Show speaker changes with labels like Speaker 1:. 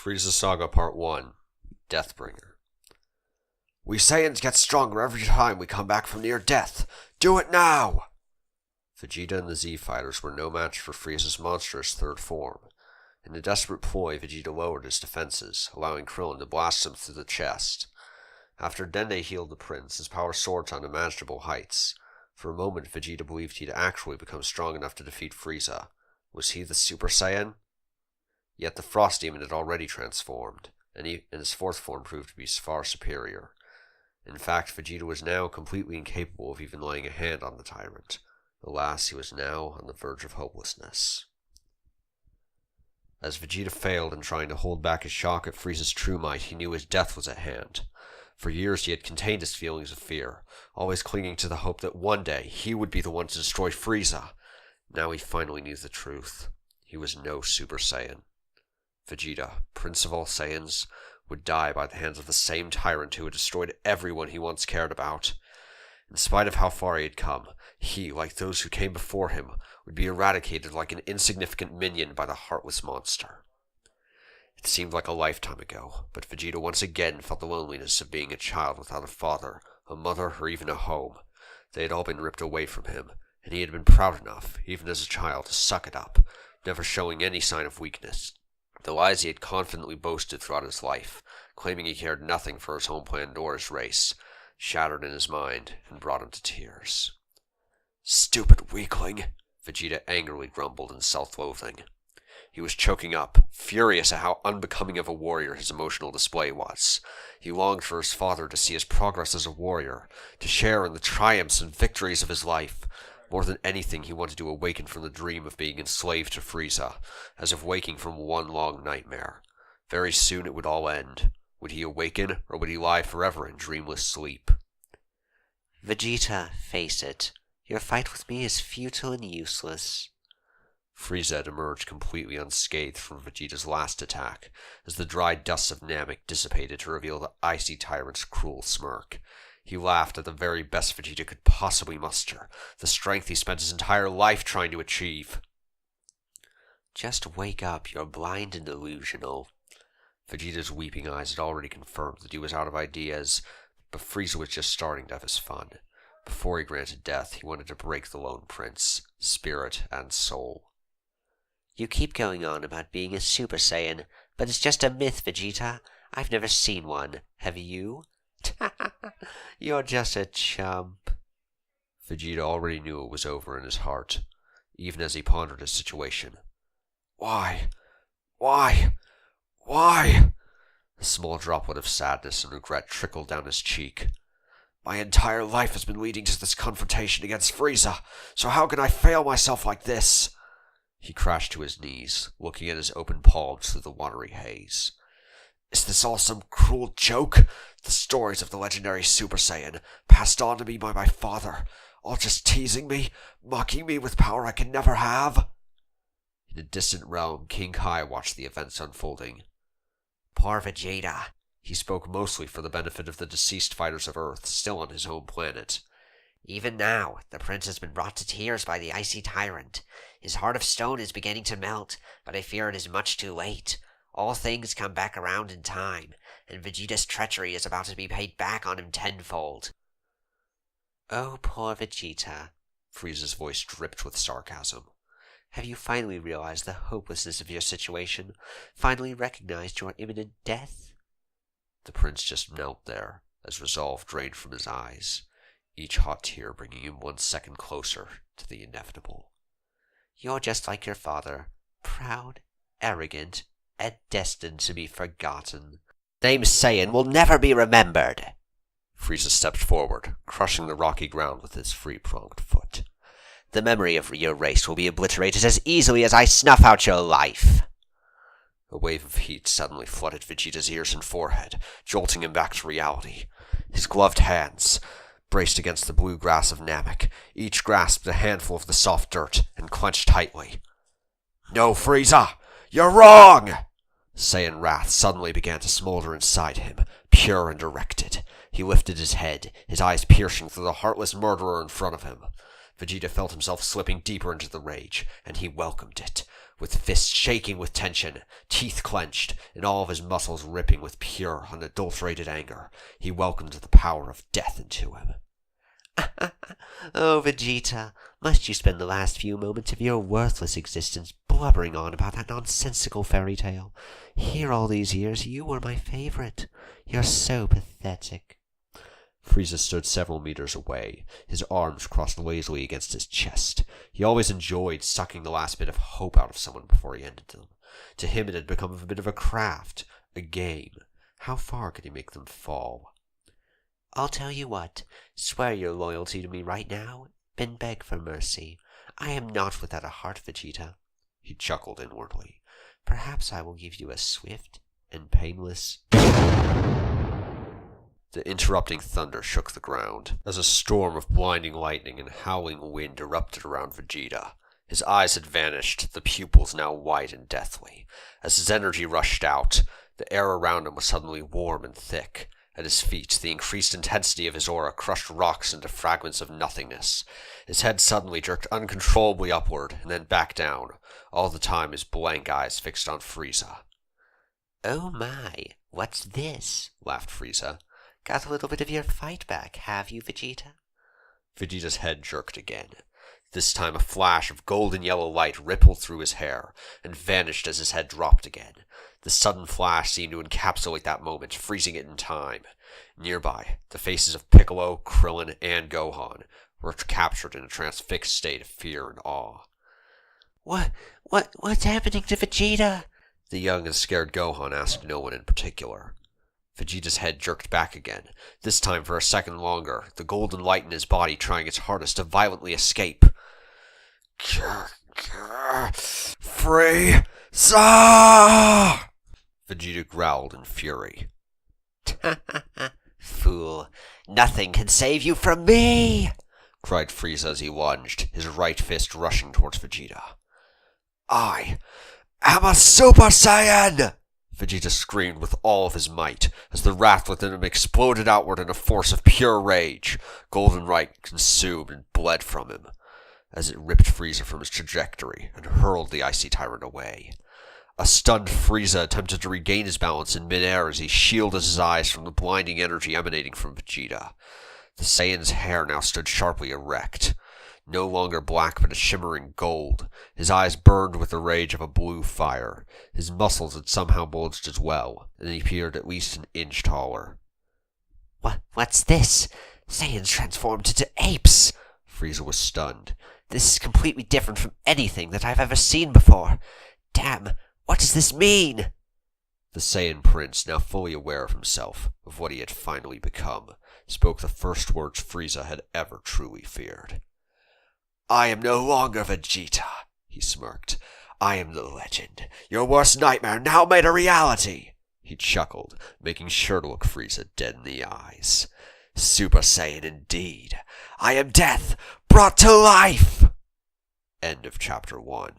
Speaker 1: Frieza Saga Part 1, Deathbringer. We Saiyans get stronger every time we come back from near death. Do it now! Vegeta and the Z-Fighters were no match for Frieza's monstrous third form. In a desperate ploy, Vegeta lowered his defenses, allowing Krillin to blast him through the chest. After Dende healed the prince, his power soared to unimaginable heights. For a moment, Vegeta believed he'd actually become strong enough to defeat Frieza. Was he the Super Saiyan? Yet the Frost Demon had already transformed, and his fourth form proved to be far superior. In fact, Vegeta was now completely incapable of even laying a hand on the tyrant. Alas, he was now on the verge of hopelessness. As Vegeta failed in trying to hold back his shock at Frieza's true might, he knew his death was at hand. For years he had contained his feelings of fear, always clinging to the hope that one day he would be the one to destroy Frieza. Now he finally knew the truth. He was no Super Saiyan. Vegeta, Prince of all Saiyans, would die by the hands of the same tyrant who had destroyed everyone he once cared about. In spite of how far he had come, he, like those who came before him, would be eradicated like an insignificant minion by the heartless monster. It seemed like a lifetime ago, but Vegeta once again felt the loneliness of being a child without a father, a mother, or even a home. They had all been ripped away from him, and he had been proud enough, even as a child, to suck it up, never showing any sign of weakness. The lies he had confidently boasted throughout his life, claiming he cared nothing for his home planet or his race, shattered in his mind and brought him to tears. "Stupid weakling," Vegeta angrily grumbled in self-loathing. He was choking up, furious at how unbecoming of a warrior his emotional display was. He longed for his father to see his progress as a warrior, to share in the triumphs and victories of his life. More than anything, he wanted to awaken from the dream of being enslaved to Frieza, as if waking from one long nightmare. Very soon it would all end. Would he awaken, or would he lie forever in dreamless sleep?
Speaker 2: Vegeta, face it. Your fight with me is futile and useless.
Speaker 1: Frieza had emerged completely unscathed from Vegeta's last attack, as the dry dust of Namek dissipated to reveal the icy tyrant's cruel smirk. He laughed at the very best Vegeta could possibly muster, the strength he spent his entire life trying to achieve.
Speaker 2: Just wake up, you're blind and delusional.
Speaker 1: Vegeta's weeping eyes had already confirmed that he was out of ideas, but Frieza was just starting to have his fun. Before he granted death, he wanted to break the lone prince, spirit and soul.
Speaker 2: You keep going on about being a Super Saiyan, but it's just a myth, Vegeta. I've never seen one. Have you? You're just a chump.
Speaker 1: Vegeta already knew it was over in his heart, even as he pondered his situation. Why? Why? Why? A small droplet of sadness and regret trickled down his cheek. My entire life has been leading to this confrontation against Frieza, so how can I fail myself like this? He crashed to his knees, looking at his open palms through the watery haze. Is this all some cruel joke? The stories of the legendary Super Saiyan, passed on to me by my father, all just teasing me, mocking me with power I can never have? In a distant realm, King Kai watched the events unfolding.
Speaker 2: Poor Vegeta.
Speaker 1: He spoke mostly for the benefit of the deceased fighters of Earth, still on his home planet.
Speaker 2: Even now, the prince has been brought to tears by the icy tyrant. His heart of stone is beginning to melt, but I fear it is much too late. All things come back around in time, and Vegeta's treachery is about to be paid back on him tenfold. Oh, poor Vegeta.
Speaker 1: Frieza's voice dripped with sarcasm.
Speaker 2: Have you finally realized the hopelessness of your situation? Finally recognized your imminent death?
Speaker 1: The prince just knelt there, as resolve drained from his eyes, each hot tear bringing him 1 second closer to the inevitable.
Speaker 2: You're just like your father, proud, arrogant, and destined to be forgotten. Name Saiyan will never be remembered.
Speaker 1: Frieza stepped forward, crushing the rocky ground with his free-pronged foot.
Speaker 2: The memory of your race will be obliterated as easily as I snuff out your life.
Speaker 1: A wave of heat suddenly flooded Vegeta's ears and forehead, jolting him back to reality. His gloved hands braced against the blue grass of Namek. Each grasped a handful of the soft dirt and clenched tightly. No, Frieza! You're wrong! Saiyan wrath suddenly began to smolder inside him, pure and directed. He lifted his head, his eyes piercing through the heartless murderer in front of him. Vegeta felt himself slipping deeper into the rage, and he welcomed it. with fists shaking with tension, teeth clenched, and all of his muscles ripping with pure, unadulterated anger. He welcomed the power of death into him.
Speaker 2: Oh, Vegeta, must you spend the last few moments of your worthless existence blubbering on about that nonsensical fairy tale? Here all these years, you were my favorite. You're so pathetic.
Speaker 1: Frieza stood several meters away, his arms crossed lazily against his chest. He always enjoyed sucking the last bit of hope out of someone before he ended them. To him it had become a bit of a craft, a game. How far could he make them fall?
Speaker 2: I'll tell you what, swear your loyalty to me right now, and beg for mercy. I am not without a heart, Vegeta.
Speaker 1: He chuckled inwardly.
Speaker 2: Perhaps I will give you a swift and painless...
Speaker 1: The interrupting thunder shook the ground, as a storm of blinding lightning and howling wind erupted around Vegeta. His eyes had vanished, the pupils now white and deathly. As his energy rushed out, the air around him was suddenly warm and thick. At his feet, the increased intensity of his aura crushed rocks into fragments of nothingness. His head suddenly jerked uncontrollably upward, and then back down, all the time his blank eyes fixed on Frieza.
Speaker 2: Oh my, what's this?
Speaker 1: Laughed Frieza.
Speaker 2: Got a little bit of your fight back, have you, Vegeta?
Speaker 1: Vegeta's head jerked again. This time a flash of golden yellow light rippled through his hair, and vanished as his head dropped again. The sudden flash seemed to encapsulate that moment, freezing it in time. Nearby, the faces of Piccolo, Krillin, and Gohan were captured in a transfixed state of fear and awe.
Speaker 2: What's happening to Vegeta?
Speaker 1: The young and scared Gohan asked no one in particular. Vegeta's head jerked back again, this time for a second longer, the golden light in his body trying its hardest to violently escape. Frieza! Vegeta growled in fury.
Speaker 2: Fool, nothing can save you from me!
Speaker 1: Cried Frieza as he lunged, his right fist rushing towards Vegeta. I am a Super Saiyan! Vegeta screamed with all of his might, as the wrath within him exploded outward in a force of pure rage. Golden light consumed and bled from him, as it ripped Frieza from his trajectory and hurled the icy tyrant away. A stunned Frieza attempted to regain his balance in midair as he shielded his eyes from the blinding energy emanating from Vegeta. The Saiyan's hair now stood sharply erect. No longer black but a shimmering gold. His eyes burned with the rage of a blue fire. His muscles had somehow bulged as well, and he appeared at least an inch taller.
Speaker 2: What's this? Saiyans transformed into apes!
Speaker 1: Frieza was stunned.
Speaker 2: This is completely different from anything that I've ever seen before. Damn, what does this mean?
Speaker 1: The Saiyan Prince, now fully aware of himself, of what he had finally become, spoke the first words Frieza had ever truly feared. I am no longer Vegeta, he smirked. I am the legend. Your worst nightmare now made a reality. He chuckled, making sure to look Frieza dead in the eyes. Super Saiyan indeed. I am death, brought to life! End of Chapter 1.